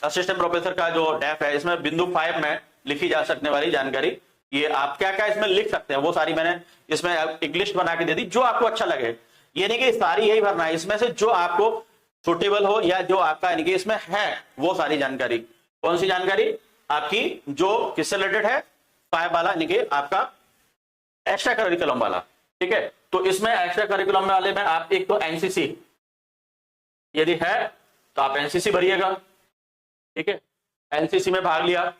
Assistant professor का जो def है इसमें बिंदु 5 में लिखी जा सकने वाली जानकारी, ये आप क्या क्या इसमें लिख सकते हैं वो सारी मैंने इसमें एक लिस्ट बना के दे दी, जो आपको अच्छा लगे। ये नहीं कि सारी यही भरना है, इसमें से जो आपको सुटेबल हो या जो आपका यानी कि इसमें है वो सारी जानकारी। कौन सी जानकारी? आपकी जो किससे रिलेटेड है, 5 वाला यानी कि आपका एक्स्ट्रा करिकुलम वाला। ठीक है, तो इसमें एक्स्ट्रा करिकुलम वाले में आप एक तो एनसीसी यदि है तो आप एनसीसी भरिएगा। ठीक है, एनसीसी में भाग लिया।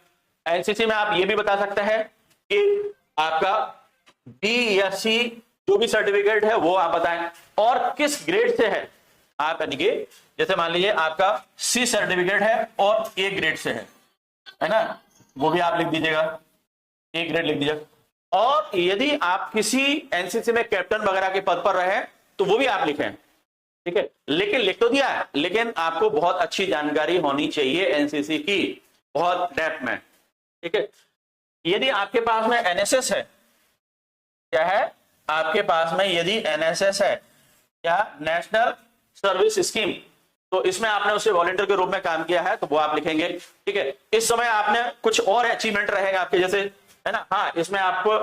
एनसीसी में आप ये भी बता सकते हैं कि आपका बी या सी जो भी सर्टिफिकेट है वो आप बताएं, और किस ग्रेड से है आप, यानी कि जैसे मान लीजिए आपका सी सर्टिफिकेट है और ए ग्रेड से है ना, वो भी आप लिख दीजिएगा, ए ग्रेड लिख दीजिएगा। और यदि आप किसी एनसीसी में कैप्टन वगैरह के पद पर रहे तो वो भी आप लिखें। ठीक है, लेकिन लिख तो दिया है, लेकिन आपको बहुत अच्छी जानकारी होनी चाहिए एनसीसी की, बहुत डेप्थ में। ठीक है, यदि आपके पास में एनएसएस है, क्या है आपके पास में, यदि एनएसएस है या नेशनल सर्विस स्कीम, तो इसमें आपने उसे वॉलंटियर के रूप में काम किया है तो वो आप लिखेंगे। ठीक है, इस समय आपने कुछ और अचीवमेंट रहेगा आपके, जैसे है ना, हाँ इसमें आपको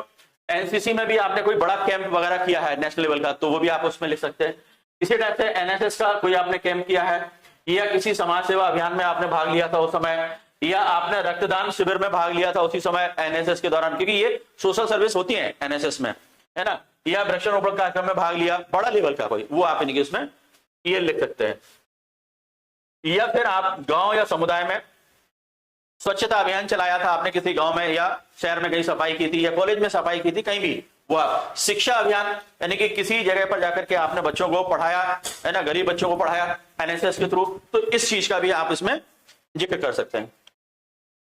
एनसीसी में भी आपने कोई बड़ा कैंप वगैरह किया है नेशनल लेवल का, तो वो भी आप उसमें लिख सकते हैं। इसी टाइप से एनएसएस का कोई आपने कैंप किया है, या किसी समाज सेवा अभियान में आपने भाग लिया था उस समय, या आपने रक्तदान शिविर में भाग लिया था उसी समय एनएसएस के दौरान, क्योंकि ये सोशल सर्विस होती है एनएसएस में, है ना, या वृक्षारोपण कार्यक्रम में भाग लिया बड़ा लेवल का कोई, वो आप इसमें ये लिख सकते हैं। या फिर आप गांव या समुदाय में स्वच्छता अभियान चलाया था आपने, किसी गांव में या शहर में कहीं सफाई की थी, या कॉलेज में सफाई की थी, कहीं भी वो आप। शिक्षा अभियान यानी कि किसी जगह पर जाकर के आपने बच्चों को पढ़ाया, है ना, गरीब बच्चों को पढ़ाया एनएसएस के थ्रू, तो इस चीज का भी आप इसमें जिक्र कर सकते हैं।